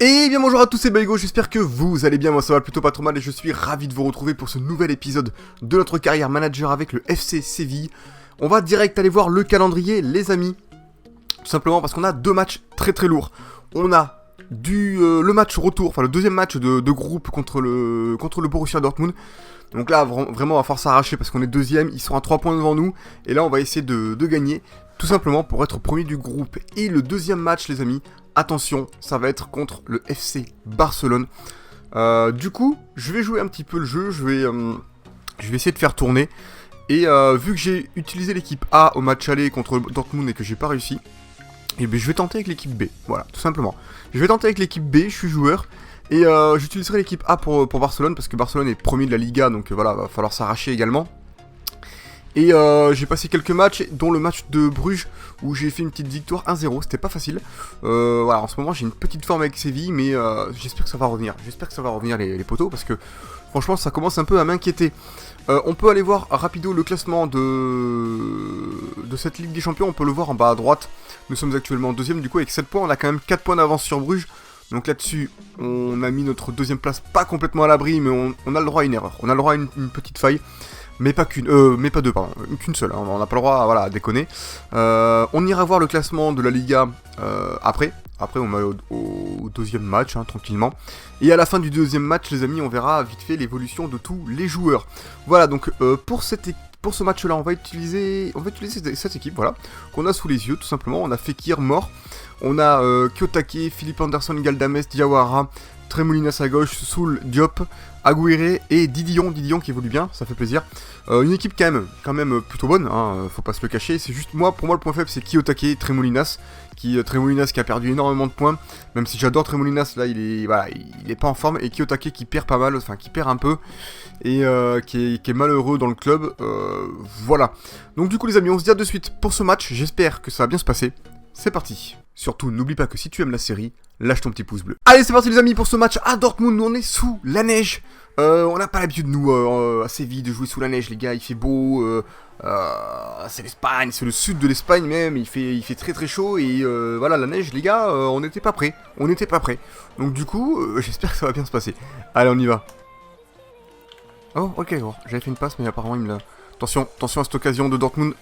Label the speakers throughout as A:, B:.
A: Et bien bonjour à tous, c'est Baigo, j'espère que vous allez bien, moi ça va plutôt pas trop mal et je suis ravi de vous retrouver pour ce nouvel épisode de notre carrière manager avec le FC Séville. On va direct aller voir le calendrier les amis, tout simplement parce qu'on a deux matchs très lourds. On a le match retour, enfin le deuxième match de groupe contre le Borussia Dortmund. Donc là vraiment on va falloir s'arracher parce qu'on est deuxième, ils sont à 3 points devant nous et là on va essayer de gagner tout simplement pour être premier du groupe. Et le deuxième match les amis, attention, ça va être contre le FC Barcelone. Du coup, je vais jouer un petit peu le jeu, je vais essayer de faire tourner. Et vu que j'ai utilisé l'équipe A au match aller contre Dortmund et que j'ai pas réussi, et bien je vais tenter avec l'équipe B, voilà, tout simplement. Je vais tenter avec l'équipe B, je suis joueur, et j'utiliserai l'équipe A pour Barcelone, parce que Barcelone est premier de la Liga, donc voilà, va falloir s'arracher également. Et j'ai passé quelques matchs, dont le match de Bruges, où j'ai fait une petite victoire 1-0, c'était pas facile. Voilà, en ce moment j'ai une petite forme avec Séville, mais j'espère que ça va revenir. J'espère que ça va revenir les potos, parce que franchement ça commence un peu à m'inquiéter. On peut aller voir rapido le classement de cette Ligue des Champions, on peut le voir en bas à droite. Nous sommes actuellement deuxième, du coup avec 7 points, on a quand même 4 points d'avance sur Bruges. Donc là-dessus, on a mis notre deuxième place pas complètement à l'abri, mais on a le droit à une erreur. On a le droit à une petite faille. Mais pas deux, pardon, qu'une seule, hein, on n'a pas le droit voilà, à déconner. On ira voir le classement de la Liga après on va au deuxième match, hein, tranquillement. Et à la fin du deuxième match, les amis, on verra vite fait l'évolution de tous les joueurs. Voilà, donc pour ce match-là, on va utiliser cette équipe, voilà, qu'on a sous les yeux, tout simplement. On a Fekir mort, on a Kiyotake, Philippe Anderson, Galdames, Diawara, Tremoulinas à gauche, Soul, Diop, Aguirre et Didion qui évolue bien, ça fait plaisir. Une équipe quand même plutôt bonne, hein, faut pas se le cacher. C'est juste pour moi le point faible c'est Kiyotake, Tremoulinas qui a perdu énormément de points. Même si j'adore Tremoulinas, là il est pas en forme, et Kiyotake qui perd pas mal, enfin qui perd un peu et qui est malheureux dans le club. Voilà. Donc du coup les amis, on se dit à de suite pour ce match. J'espère que ça va bien se passer. C'est parti. Surtout, n'oublie pas que si tu aimes la série, lâche ton petit pouce bleu. Allez, c'est parti les amis pour ce match à Dortmund. On est sous la neige. On n'a pas l'habitude, nous, à Séville, de jouer sous la neige, les gars. Il fait beau. C'est l'Espagne, c'est le sud de l'Espagne même. Il fait très chaud. Et voilà, la neige, les gars, on n'était pas prêts. Donc du coup, j'espère que ça va bien se passer. Allez, on y va. Oh, ok, bon, j'avais fait une passe, mais apparemment, il me l'a... Attention à cette occasion de Dortmund.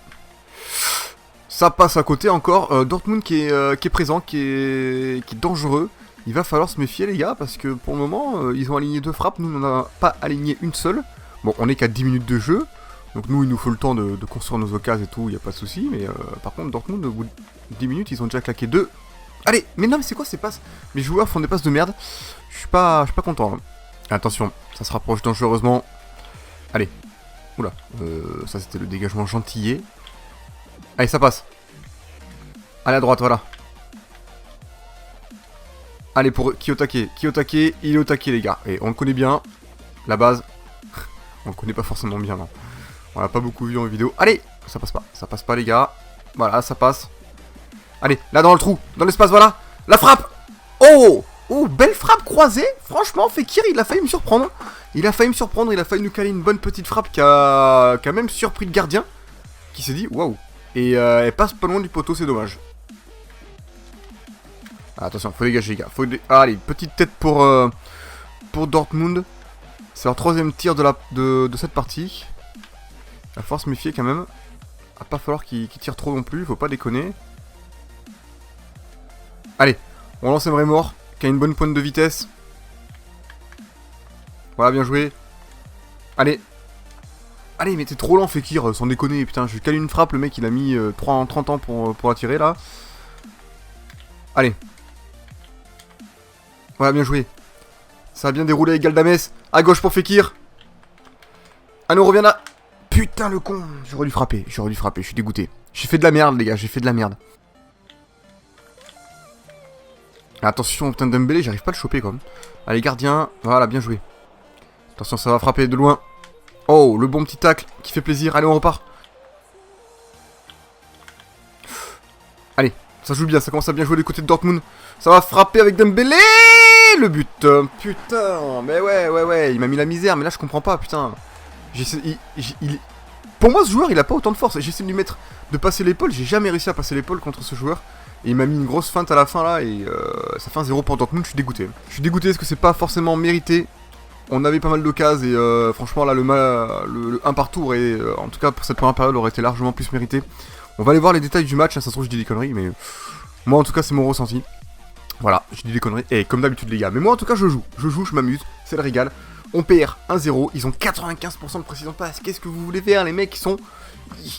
A: Ça passe à côté encore, Dortmund qui est présent, qui est dangereux. Il va falloir se méfier les gars, parce que pour le moment, ils ont aligné 2 frappes, nous on n'en a pas aligné une seule. Bon, on est qu'à 10 minutes de jeu, donc nous il nous faut le temps de construire nos occasions et tout, il n'y a pas de souci. Mais par contre Dortmund, au bout de 10 minutes, ils ont déjà claqué 2. Allez, mais non mais c'est quoi ces passes? Mes joueurs font des passes de merde, je suis pas content. Hein. Attention, ça se rapproche dangereusement. Allez, oula, ça c'était le dégagement gentillet. Allez, ça passe. Allez, à droite, voilà. Allez, pour Kiyotake, il est au taquet, les gars. Et on le connaît bien. La base. On le connaît pas forcément bien, non. On l'a pas beaucoup vu en vidéo. Allez, ça passe pas, les gars. Voilà, ça passe. Allez, là, dans le trou, dans l'espace, voilà. La frappe. Oh, belle frappe croisée. Franchement, Fekir, il a failli me surprendre. Il a failli nous caler une bonne petite frappe qui a même surpris le gardien. Qui s'est dit, waouh. Et elle passe pas loin du poteau, c'est dommage. Ah, attention, faut dégager les gars. Allez, petite tête pour Dortmund. C'est leur 3ème tir de cette partie. Il va falloir se méfier quand même. Il va pas falloir qu'ils tirent trop non plus, faut pas déconner. Allez, on lance Emre Mor, qui a une bonne pointe de vitesse. Voilà, bien joué. Allez, mais t'es trop lent, Fekir, sans déconner, putain, je cale une frappe, le mec il a mis 30 ans pour la tirer là. Allez. Voilà, bien joué. Ça a bien déroulé avec Galdames. À gauche pour Fekir. Ah non, on revient là. Putain, le con. J'aurais dû frapper, je suis dégoûté. J'ai fait de la merde, les gars, j'ai fait de la merde. Attention, putain, Dembélé, j'arrive pas à le choper quand même. Allez, gardien, voilà, bien joué. Attention, ça va frapper de loin. Oh, le bon petit tacle qui fait plaisir. Allez, on repart. Allez, ça joue bien, ça commence à bien jouer du côté de Dortmund. Ça va frapper avec Dembélé. Le but. Putain, mais ouais, il m'a mis la misère. Mais là, je comprends pas, putain. Pour moi, ce joueur, il a pas autant de force. J'essaie de lui mettre, de passer l'épaule. J'ai jamais réussi à passer l'épaule contre ce joueur. Et il m'a mis une grosse feinte à la fin là et ça fait un 0 pour Dortmund, je suis dégoûté. Je suis dégoûté parce que c'est pas forcément mérité. On avait pas mal d'occasions et franchement là le 1 par tour et en tout cas pour cette première période aurait été largement plus mérité. On va aller voir les détails du match, hein, ça se trouve je dis des conneries mais moi en tout cas c'est mon ressenti. Voilà, je dis des conneries et comme d'habitude les gars, mais moi en tout cas je joue, je m'amuse, c'est le régal. On perd 1-0, ils ont 95% de précision de passe, qu'est-ce que vous voulez faire les mecs,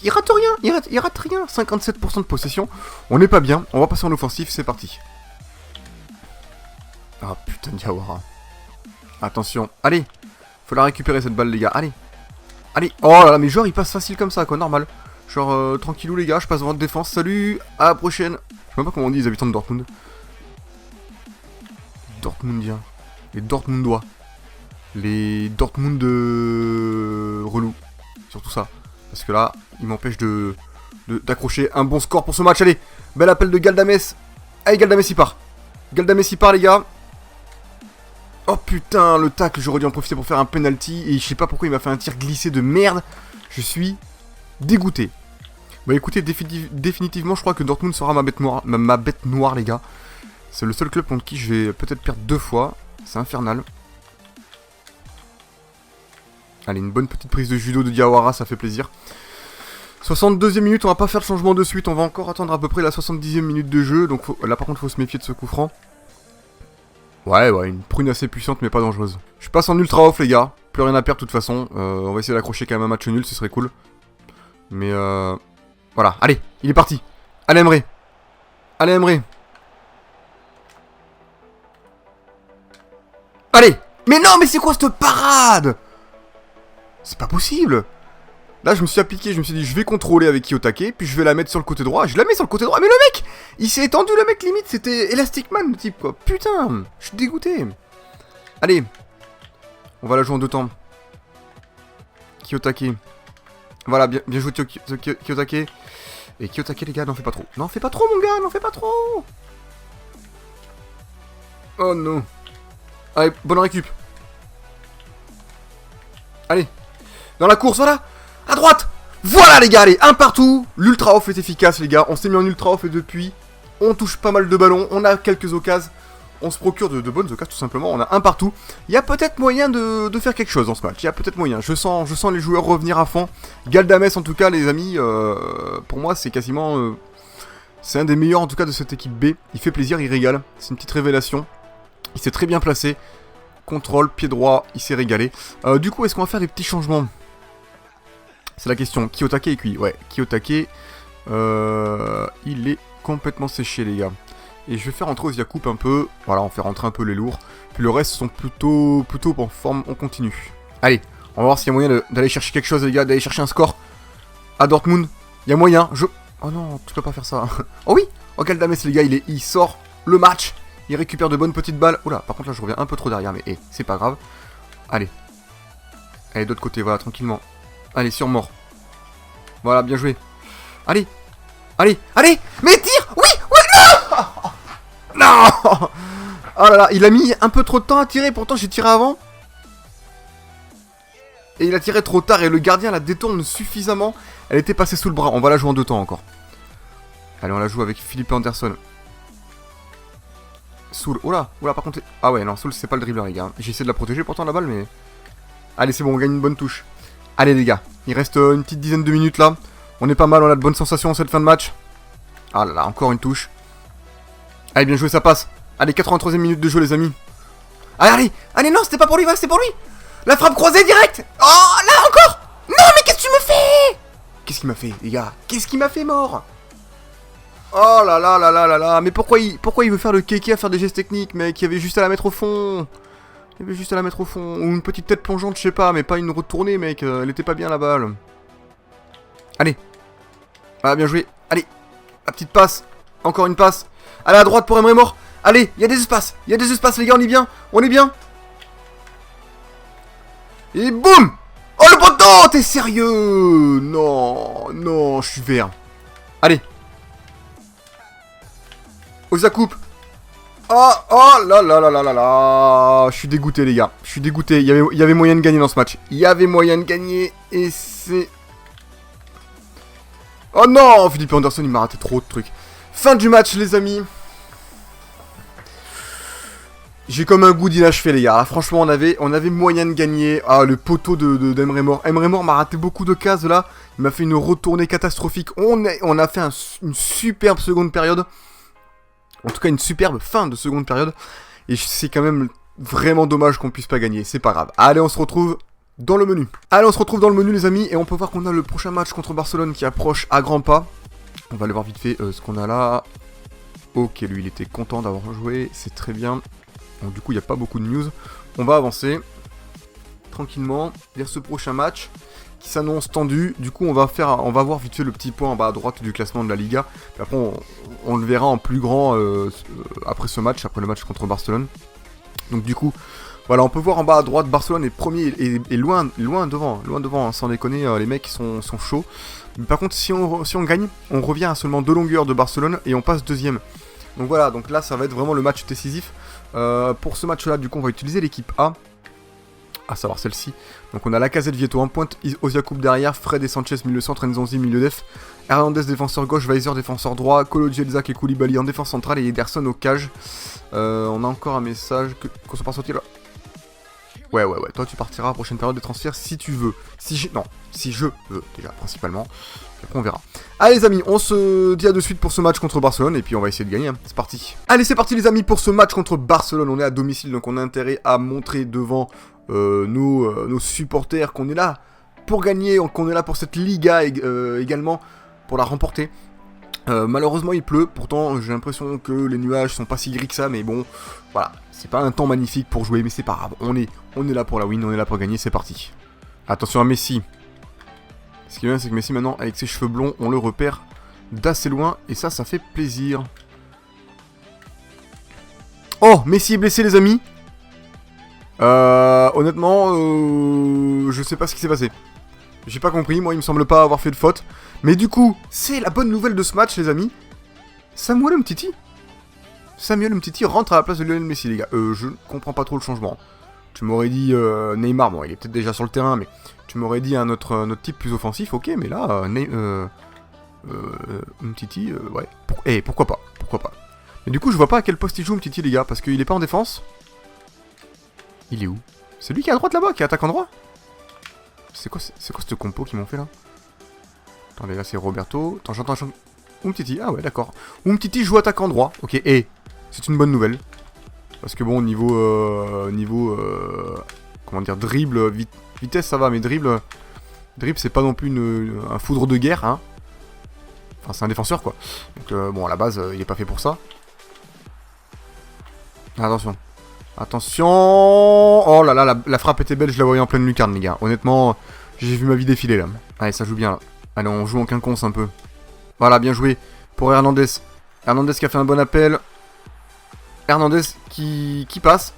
A: ils ratent rien, ils ratent rien, 57% de possession, on n'est pas bien, on va passer en offensif, c'est parti. Ah putain de Diawara. Attention, allez, faut la récupérer cette balle les gars, allez. Allez, oh là là, mes joueurs ils passent facile comme ça quoi, normal. Genre tranquillou les gars, je passe devant de défense, salut, à la prochaine. Je sais même pas comment on dit les habitants de Dortmund. Dortmundiens, les Dortmundois, les Dortmund relous, surtout ça. Parce que là, il m'empêche d'accrocher un bon score pour ce match, allez. Bel appel de Galdames. Allez Galdames il part. Galdames il part les gars. Oh putain, le tacle, j'aurais dû en profiter pour faire un penalty. Et je sais pas pourquoi il m'a fait un tir glissé de merde. Je suis dégoûté. Bah écoutez, définitivement, je crois que Dortmund sera ma bête noire, les gars. C'est le seul club contre qui je vais peut-être perdre 2 fois. C'est infernal. Allez, une bonne petite prise de judo de Diawara, ça fait plaisir. 62e minute, on va pas faire le changement de suite. On va encore attendre à peu près la 70e minute de jeu. Donc là, par contre, faut se méfier de ce coup franc. Ouais, une prune assez puissante mais pas dangereuse. Je passe en ultra off les gars, plus rien à perdre de toute façon. On va essayer d'accrocher quand même un match nul, ce serait cool. Mais voilà, allez, il est parti. Allez Emre. Allez Emre. Allez. Mais non, mais c'est quoi cette parade? C'est pas possible. Là je me suis appliqué, je me suis dit je vais contrôler avec Kiyotake, puis je vais la mettre sur le côté droit, je la mets sur le côté droit, mais le mec, il s'est étendu le mec limite, c'était Elastic Man le type quoi, putain, je suis dégoûté. Allez, on va la jouer en 2 temps. Kiyotake, voilà, bien joué Kiyotake. Et Kiyotake les gars, n'en fais pas trop, n'en fais pas trop mon gars, n'en fais pas trop. Oh non. Allez, bonne récup. Allez, dans la course, voilà. À droite. Voilà les gars, allez, un partout. L'ultra off est efficace les gars. On s'est mis en ultra off et depuis, on touche pas mal de ballons. On a quelques occasions. On se procure de bonnes occasions tout simplement. On a un partout. Il y a peut-être moyen de faire quelque chose dans ce match. Il y a peut-être moyen. Je sens les joueurs revenir à fond. Galdames en tout cas les amis. Pour moi c'est quasiment... c'est un des meilleurs en tout cas de cette équipe B. Il fait plaisir, il régale. C'est une petite révélation. Il s'est très bien placé. Contrôle, pied droit, il s'est régalé. Du coup, est-ce qu'on va faire des petits changements? C'est la question. Kiyotake est cuit. Ouais, Kiyotake, il est complètement séché, les gars. Et je vais faire entrer Ozyakup un peu. Voilà, on fait rentrer un peu les lourds. Puis le reste sont plutôt en forme. On continue. Allez, on va voir s'il y a moyen d'aller chercher quelque chose, les gars. D'aller chercher un score à Dortmund. Il y a moyen. Oh non, tu peux pas faire ça. Oh oui. Oh, Galdames, les gars, il sort le match. Il récupère de bonnes petites balles. Oula, par contre là je reviens un peu trop derrière, mais c'est pas grave. Allez. Allez, d'autre côté, voilà, tranquillement. Allez, sur mort. Voilà, bien joué. Allez. Allez, allez. Mais tire. Oui, oui, non. Non. Oh là là, il a mis un peu trop de temps à tirer, pourtant j'ai tiré avant. Et il a tiré trop tard et le gardien la détourne suffisamment. Elle était passée sous le bras, on va la jouer en 2 temps encore. Allez, on la joue avec Philippe Anderson. Soul, oh là, par contre... Ah ouais, non, Soul c'est pas le dribbler les gars. J'ai essayé de la protéger pourtant la balle, mais... Allez, c'est bon, on gagne une bonne touche. Allez les gars, il reste une petite dizaine de minutes là. On est pas mal, on a de bonnes sensations en cette fin de match. Ah là là, encore une touche. Allez, bien joué, ça passe. Allez, 83e minute de jeu les amis. Allez, non, c'était pas pour lui, c'était pour lui. La frappe croisée direct. Oh, là encore. Non, mais qu'est-ce que tu me fais? Qu'est-ce qu'il m'a fait, les gars? Qu'est-ce qu'il m'a fait mort? Oh là là là là là là. Mais pourquoi il veut faire le kéké à faire des gestes techniques, mec? Il y avait juste à la mettre au fond. Il y avait juste à la mettre au fond. Ou une petite tête plongeante, je sais pas, mais pas une retournée, mec. Elle était pas bien la balle. Allez. Ah, bien joué. Allez. La petite passe. Encore une passe. Allez, à droite pour Emre Mort. Allez, il y a des espaces. Il y a des espaces, les gars, on est bien. On est bien. Et boum. Oh, le poteau. T'es sérieux? Non, non, je suis vert. Allez. Ozyakup. Oh là là là là là là. Je suis dégoûté les gars. Je suis dégoûté. Il y avait moyen de gagner dans ce match. Il y avait moyen de gagner. Et c'est... Oh non, Philippe Anderson il m'a raté trop de trucs. Fin du match, les amis. J'ai comme un goût d'inachevé, les gars. Là, franchement, on avait moyen de gagner. Ah, le poteau d'Emre Mor. Emre Mor m'a raté beaucoup de cases, là. Il m'a fait une retournée catastrophique. On a fait une superbe seconde période. En tout cas, une superbe fin de seconde période. Et c'est quand même vraiment dommage qu'on puisse pas gagner. C'est pas grave. Allez, on se retrouve dans le menu. Allez, on se retrouve dans le menu, les amis. Et on peut voir qu'on a le prochain match contre Barcelone qui approche à grands pas. On va aller voir vite fait ce qu'on a là. Ok, lui, il était content d'avoir joué. C'est très bien. Donc du coup, il n'y a pas beaucoup de news. On va avancer tranquillement vers ce prochain match qui s'annonce tendu. Du coup, on va voir vite fait le petit point en bas à droite du classement de la Liga. Puis après, on le verra en plus grand après ce match, après le match contre Barcelone. Donc du coup, voilà, on peut voir en bas à droite, Barcelone est premier et loin devant, hein, sans déconner, les mecs sont chauds. Mais par contre, si on gagne, on revient à seulement 2 longueurs de Barcelone et on passe deuxième. Donc voilà, donc là, ça va être vraiment le match décisif. Pour ce match-là, du coup, on va utiliser l'équipe A, à savoir celle-ci. Donc on a Lacazette, Vieto en pointe, Osiakoub derrière, Fred et Sanchez milieu centre, Nzonzi milieu def, Hernandez défenseur gauche, Weiser défenseur droit, Kolo Djelzak et Koulibaly en défense centrale et Ederson au cage. On a encore un message qu'on se passe sortir là. Ouais, toi tu partiras à la prochaine période de transfert si tu veux. Si je veux déjà, principalement. Après on verra. Allez les amis, on se dit à de suite pour ce match contre Barcelone et puis on va essayer de gagner, hein. C'est parti. Allez c'est parti les amis pour ce match contre Barcelone. On est à domicile donc on a intérêt à montrer devant nos supporters qu'on est là pour gagner, qu'on est là pour cette Liga également, pour la remporter. Malheureusement il pleut, pourtant j'ai l'impression que les nuages sont pas si gris que ça, mais bon, voilà, c'est pas un temps magnifique pour jouer, mais c'est pas grave, on est là pour la win, on est là pour gagner, c'est parti. Attention à Messi. Ce qui est bien c'est que Messi maintenant, avec ses cheveux blonds, on le repère d'assez loin, et ça fait plaisir. Oh, Messi est blessé les amis. Honnêtement, je sais pas ce qui s'est passé. J'ai pas compris, moi il me semble pas avoir fait de faute. Mais du coup, c'est la bonne nouvelle de ce match les amis. Samuel Umtiti rentre à la place de Lionel Messi les gars. Je comprends pas trop le changement. Tu m'aurais dit Neymar, bon il est peut-être déjà sur le terrain, mais tu m'aurais dit un autre type plus offensif, ok, mais là, Umtiti, ouais. Pourquoi pas. Mais du coup je vois pas à quel poste il joue Umtiti les gars, parce qu'il est pas en défense. Il est où? C'est lui qui est à droite là-bas, qui attaque en droit? C'est quoi cette compo qu'ils m'ont fait là? Attendez, là c'est Roberto. Attends, j'entends Umtiti, ah ouais, d'accord. Umtiti joue attaquant droit. Ok, et c'est une bonne nouvelle. Parce que bon, niveau comment dire, dribble, vitesse ça va, mais dribble c'est pas non plus un foudre de guerre, hein. Enfin, c'est un défenseur quoi. Donc bon, à la base, il est pas fait pour ça. Attention. Oh là là, la frappe était belle, je la voyais en pleine lucarne les gars. Honnêtement, j'ai vu ma vie défiler là. Allez, ça joue bien là. Allez, on joue en quinconce un peu. Voilà, bien joué pour Hernandez. Hernandez qui a fait un bon appel. Hernandez qui passe.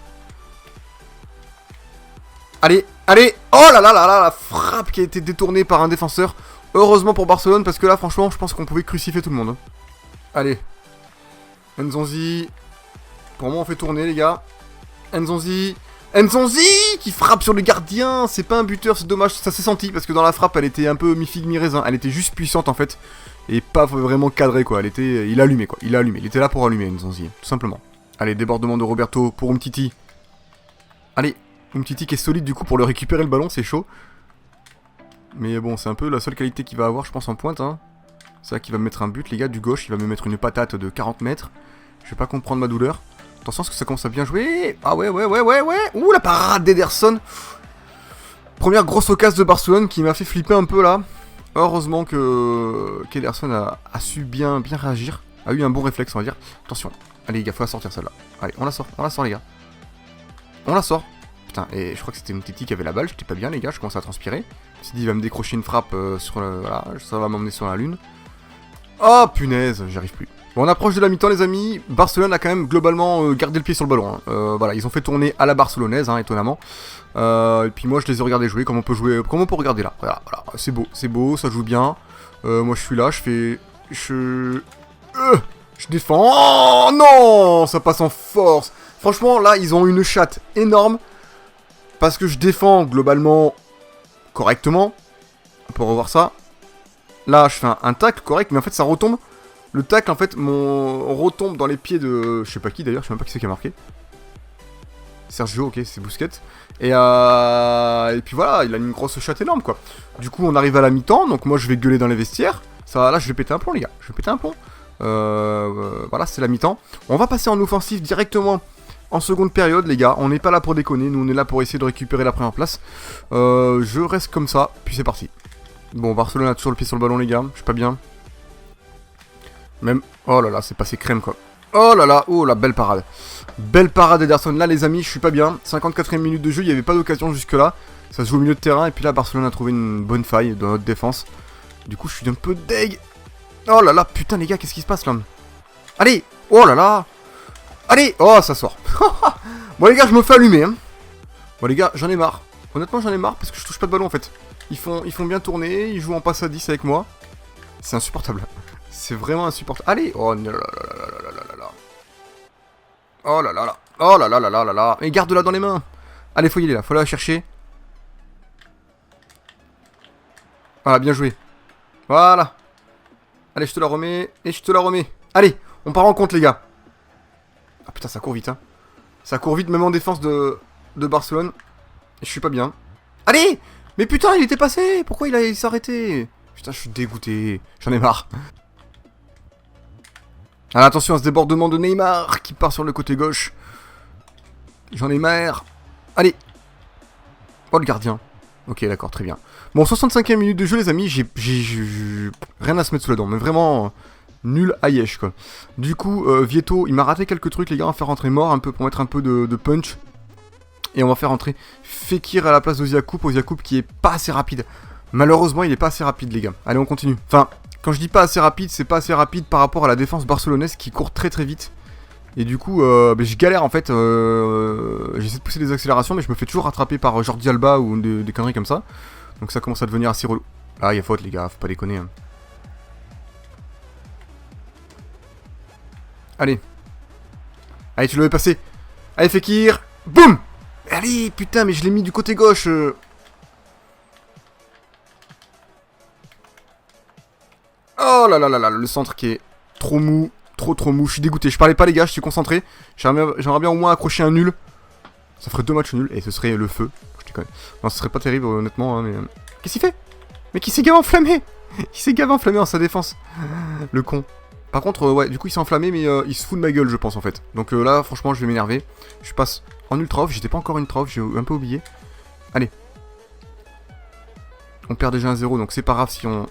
A: Allez. Oh là là, la frappe qui a été détournée par un défenseur. Heureusement pour Barcelone, parce que là, franchement, je pense qu'on pouvait crucifier tout le monde. Allez. Nzonzi. Pour moi, on fait tourner, les gars. Nzonzi qui frappe sur le gardien. C'est pas un buteur, c'est dommage. Ça s'est senti, parce que dans la frappe, elle était un peu mi-figue, mi-raisin. Elle était juste puissante, en fait. Et pas vraiment cadrée, quoi. Il allumait, quoi. Il était là pour allumer, Nzonzi, tout simplement. Allez, débordement de Roberto pour Umtiti. Allez, Umtiti qui est solide, du coup, pour le récupérer le ballon, c'est chaud. Mais bon, c'est un peu la seule qualité qu'il va avoir, je pense, en pointe, hein. C'est là qu'il va me mettre un but, les gars, du gauche. Il va me mettre une patate de 40 mètres. Je vais pas comprendre ma douleur. Attention, parce que ça commence à bien jouer. Ah ouais. Ouh, la parade d'Ederson. Première grosse occasion de Barcelone qui m'a fait flipper un peu, là. Heureusement qu'Ederson a su bien réagir. A eu un bon réflexe, on va dire. Attention. Allez, les gars, faut la sortir, celle-là. Allez, on la sort, les gars. On la sort. Putain, et je crois que c'était une Titi qui avait la balle. J'étais pas bien, les gars, je commence à transpirer. Je me suis dit, il va me décrocher une frappe sur le... Voilà, ça va m'emmener sur la lune. Oh, punaise, j'y arrive plus. Bon, on approche de la mi-temps, les amis. Barcelone a quand même globalement gardé le pied sur le ballon, hein. Voilà, ils ont fait tourner à la barcelonaise, hein, étonnamment. Et puis moi, je les ai regardés jouer, comme on peut regarder là. Voilà, c'est beau, ça joue bien. Moi, je suis là, je défends. Oh non, ça passe en force. Franchement, là, ils ont une chatte énorme. Parce que je défends globalement correctement. On peut revoir ça. Là, je fais un tacle correct, mais en fait, ça retombe Le tacle, en fait, retombe dans les pieds de... Je sais pas qui, d'ailleurs, je sais même pas qui c'est qui a marqué. Sergio, ok, c'est Busquets. Et puis voilà, il a une grosse chatte énorme, quoi. Du coup, on arrive à la mi-temps, donc moi, je vais gueuler dans les vestiaires. Ça, là, je vais péter un plomb, les gars. Je vais péter un plomb. Voilà, c'est la mi-temps. On va passer en offensif directement en seconde période, les gars. On n'est pas là pour déconner. Nous, on est là pour essayer de récupérer la première place. Je reste comme ça, puis c'est parti. Bon, Barcelone a toujours le pied sur le ballon, les gars. Je suis pas bien. Même... Oh là là, c'est passé crème, quoi. Oh là là, oh la belle parade. Belle parade Ederson. Là, les amis, je suis pas bien. 54e minute de jeu, il n'y avait pas d'occasion jusque-là. Ça se joue au milieu de terrain. Et puis là, Barcelone a trouvé une bonne faille dans notre défense. Du coup, je suis un peu deg. Oh là là, putain, les gars, qu'est-ce qui se passe là? Allez. Oh là là. Allez. Oh, ça sort. Bon, les gars, je me fais allumer. Hein. Bon, les gars, j'en ai marre. Honnêtement, j'en ai marre parce que je touche pas de ballon en fait. Ils font bien tourner. Ils jouent en passe à 10 avec moi. C'est insupportable. C'est vraiment insupportable. Allez. Oh là là là là là là là. Oh là là là. Oh là là là là là là. Mais garde-la dans les mains. Allez, faut y aller là. Faut la chercher. Voilà, bien joué. Voilà. Allez, je te la remets. Et je te la remets. Allez, on part en compte, les gars. Ah putain, ça court vite, hein. Ça court vite, même en défense de Barcelone. Et je suis pas bien. Allez. Mais putain, il était passé. Pourquoi il s'est arrêté? Putain, je suis dégoûté. J'en ai marre. Alors, attention à ce débordement de Neymar qui part sur le côté gauche. J'en ai marre. Allez. Oh, le gardien. Ok, d'accord, très bien. Bon, 65e minute de jeu, les amis. J'ai rien à se mettre sous la dent. Mais vraiment nul à yesh, quoi. Du coup, Vieto, il m'a raté quelques trucs, les gars. On va faire rentrer Mort un peu pour mettre un peu de punch. Et on va faire rentrer Fekir à la place d'Oziakoub. Oziakoub qui est pas assez rapide. Malheureusement, il est pas assez rapide, les gars. Allez, on continue. Enfin... Quand je dis pas assez rapide, c'est pas assez rapide par rapport à la défense barcelonaise qui court très très vite. Et du coup, je galère en fait. J'essaie de pousser des accélérations, mais je me fais toujours rattraper par Jordi Alba ou des conneries comme ça. Donc ça commence à devenir assez relou. Ah, il y a faute, les gars, faut pas déconner. Hein. Allez. Allez, tu l'avais passé. Allez, Fekir. Boum. Allez, putain, mais je l'ai mis du côté gauche. Oh là là là là, le centre qui est trop mou, trop mou. Je suis dégoûté, je parlais pas, les gars, je suis concentré. J'aimerais bien au moins accrocher un nul. Ça ferait 2 matchs nuls et ce serait le feu. Je déconne. Non, ce serait pas terrible, honnêtement. Hein, mais... Qu'est-ce qu'il fait? Mais qui s'est gavé enflammé? Il s'est gavé enflammé en sa défense. Le con. Par contre, ouais, du coup, il s'est enflammé, mais il se fout de ma gueule, je pense, en fait. Donc là, franchement, je vais m'énerver. Je passe en ultra off. J'étais pas encore ultra off, j'ai un peu oublié. Allez. On perd déjà 1-0, donc c'est pas grave si on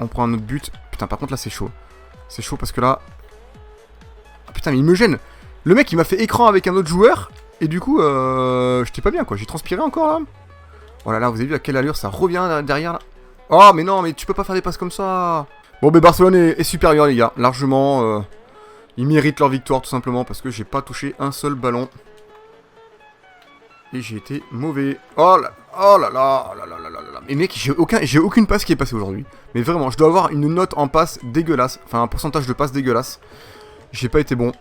A: prend un autre but. Putain, par contre, là, c'est chaud. C'est chaud parce que là... Ah, putain, mais il me gêne. Le mec, il m'a fait écran avec un autre joueur. Et du coup, j'étais pas bien, quoi. J'ai transpiré encore, là. Oh là là, vous avez vu à quelle allure ça revient derrière, là. Oh, mais non, mais tu peux pas faire des passes comme ça. Bon, mais Barcelone est supérieur, les gars. Largement. Ils méritent leur victoire, tout simplement, parce que j'ai pas touché un seul ballon. Et j'ai été mauvais. Oh là là, oh là là là là là. Mais mec, j'ai aucune passe qui est passée aujourd'hui. Mais vraiment, je dois avoir une note en passe dégueulasse. Enfin, un pourcentage de passe dégueulasse. J'ai pas été bon.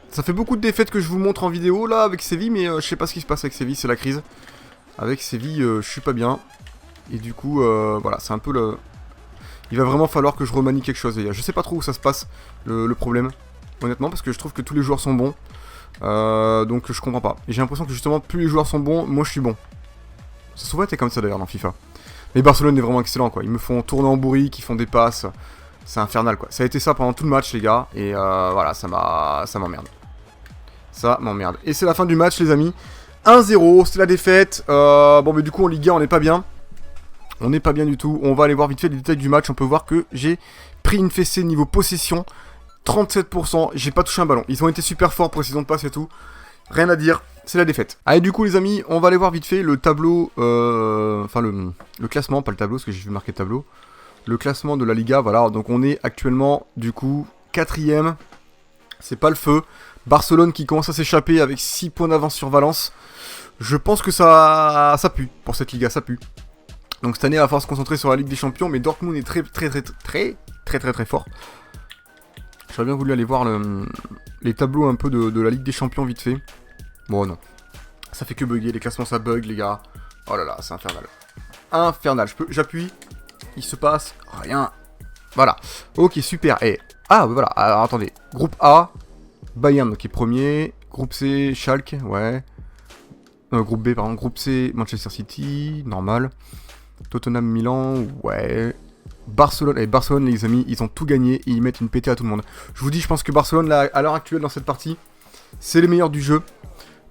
A: Ça fait beaucoup de défaites que je vous montre en vidéo, là, avec Séville. Mais je sais pas ce qui se passe avec Séville, c'est la crise. Avec Séville, je suis pas bien. Et du coup, voilà, c'est un peu le... Il va vraiment falloir que je remanie quelque chose, les gars. Je sais pas trop où ça se passe, le problème. Honnêtement, parce que je trouve que tous les joueurs sont bons. Donc je comprends pas. Et j'ai l'impression que justement plus les joueurs sont bons, moi je suis bon. Ça a souvent été comme ça d'ailleurs dans FIFA. Mais Barcelone est vraiment excellent, quoi. Ils me font tourner en bourrique, ils font des passes. C'est infernal, quoi. Ça a été ça pendant tout le match, les gars. Et voilà, ça m'emmerde. Ça m'emmerde. Et c'est la fin du match, les amis. 1-0, c'est la défaite. Bon, mais du coup en Ligue 1 on n'est pas bien. On n'est pas bien du tout. On va aller voir vite fait les détails du match. On peut voir que j'ai pris une fessée niveau possession. 37%, j'ai pas touché un ballon. Ils ont été super forts, précision de passe et tout. Rien à dire, c'est la défaite. Allez, du coup, les amis, on va aller voir vite fait le tableau. Enfin, le classement, pas le tableau, parce que j'ai vu marquer tableau. Le classement de la Liga, voilà. Donc, on est actuellement, du coup, 4ème. C'est pas le feu. Barcelone qui commence à s'échapper avec 6 points d'avance sur Valence. Je pense que ça pue. Pour cette Liga, ça pue. Donc, cette année, il va falloir se concentrer sur la Ligue des Champions. Mais Dortmund est très fort. J'aurais bien voulu aller voir les tableaux un peu de la Ligue des Champions vite fait. Bon, non. Ça fait que bugger, les classements ça bug, les gars. Oh là là, c'est infernal. Infernal, j'appuie, il se passe rien. Voilà. Ok, super. Et Ah, voilà, alors attendez. Groupe A, Bayern qui est premier. Groupe C, Schalke, ouais. Groupe B, pardon. Groupe C, Manchester City, normal. Tottenham, Milan, ouais. Barcelone, et Barcelone, les amis, ils ont tout gagné et ils mettent une pétée à tout le monde. Je vous dis, je pense que Barcelone, là, à l'heure actuelle, dans cette partie, c'est les meilleurs du jeu.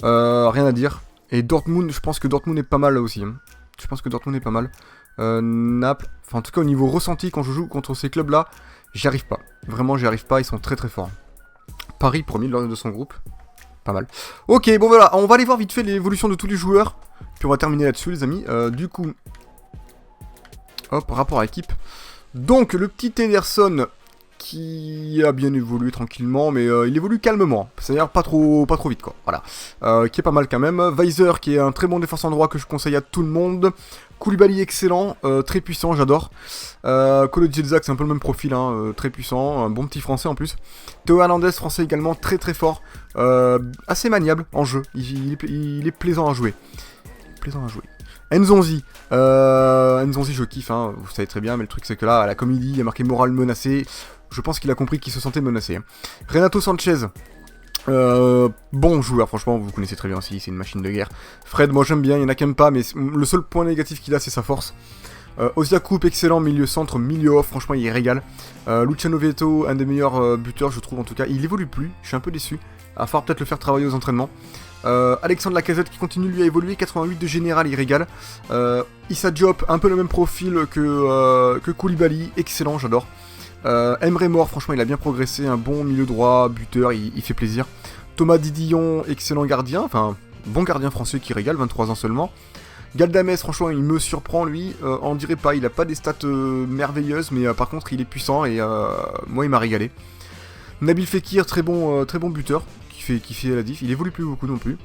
A: Rien à dire. Et Dortmund, je pense que Dortmund est pas mal là aussi. Hein. Je pense que Dortmund est pas mal. Naples, enfin en tout cas au niveau ressenti quand je joue contre ces clubs-là, j'y arrive pas. Vraiment, j'y arrive pas, ils sont très très forts. Paris, premier de son groupe. Pas mal. Ok, bon voilà, on va aller voir vite fait l'évolution de tous les joueurs. Puis on va terminer là-dessus, les amis. Du coup, hop, rapport à équipe. Donc, le petit Ederson qui a bien évolué tranquillement, mais il évolue calmement. C'est-à-dire pas trop vite, quoi. Voilà. Qui est pas mal quand même. Weiser, qui est un très bon défenseur droit que je conseille à tout le monde. Koulibaly, excellent, très puissant, j'adore. Kolo Djilzak, c'est un peu le même profil, hein, très puissant, un bon petit français en plus. Théo Hernandez, français également, très très fort. Assez maniable en jeu, il est plaisant à jouer. Nzonzi, je kiffe, hein, vous savez très bien, mais le truc c'est que là, à la comédie, il y a marqué morale menacée. Je pense qu'il a compris qu'il se sentait menacé. Hein. Renato Sanchez, bon joueur, franchement, vous connaissez très bien aussi, c'est une machine de guerre. Fred, moi j'aime bien, il y en a qui aiment pas, mais le seul point négatif qu'il a, c'est sa force. Ozia Coupe, excellent, milieu centre, milieu off, franchement il régale. Luciano Veto, un des meilleurs buteurs, je trouve en tout cas. Il évolue plus, je suis un peu déçu. À part peut-être le faire travailler aux entraînements. Alexandre Lacazette qui continue lui à évoluer, 88 de général, il régale. Issa Diop, un peu le même profil que Koulibaly, excellent, j'adore. Emre Mor, franchement il a bien progressé, un bon milieu droit, buteur, il fait plaisir. Thomas Didillon, excellent gardien, enfin bon gardien français qui régale, 23 ans seulement. Galdames, franchement il me surprend lui, on dirait pas, il a pas des stats merveilleuses, mais par contre il est puissant et moi il m'a régalé. Nabil Fekir, très bon buteur, qui fait la diff, il évolue plus beaucoup non plus.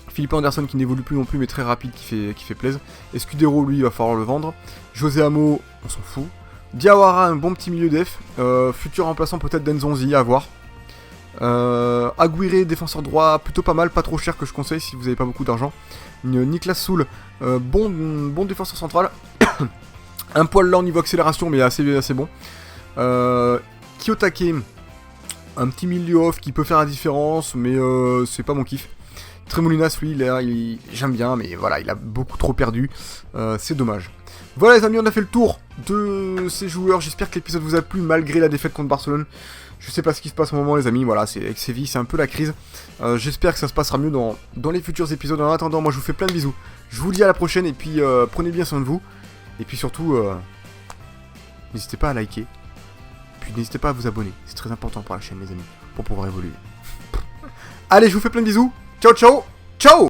A: Philippe Anderson qui n'évolue plus non plus mais très rapide, qui fait plaisir. Escudero lui il va falloir le vendre. José Amo, on s'en fout. Diawara, un bon petit milieu def. Futur remplaçant peut-être d'Enzonzi, à voir. Aguirre, défenseur droit, plutôt pas mal, pas trop cher que je conseille si vous n'avez pas beaucoup d'argent. Niklas Soul, bon défenseur central. Un poil lent au niveau accélération mais assez bon. Kiyotake, un petit milieu off qui peut faire la différence mais c'est pas mon kiff. Tremolinas, lui, j'aime bien mais voilà, il a beaucoup trop perdu. C'est dommage. Voilà les amis, on a fait le tour de ces joueurs, j'espère que l'épisode vous a plu malgré la défaite contre Barcelone. Je sais pas ce qui se passe au moment les amis, voilà, c'est avec Séville, c'est un peu la crise. J'espère que ça se passera mieux dans les futurs épisodes. En attendant, moi je vous fais plein de bisous. Je vous dis à la prochaine et puis prenez bien soin de vous. Et puis surtout, n'hésitez pas à liker. Puis n'hésitez pas à vous abonner, c'est très important pour la chaîne les amis, pour pouvoir évoluer. Allez, je vous fais plein de bisous, ciao ciao, ciao.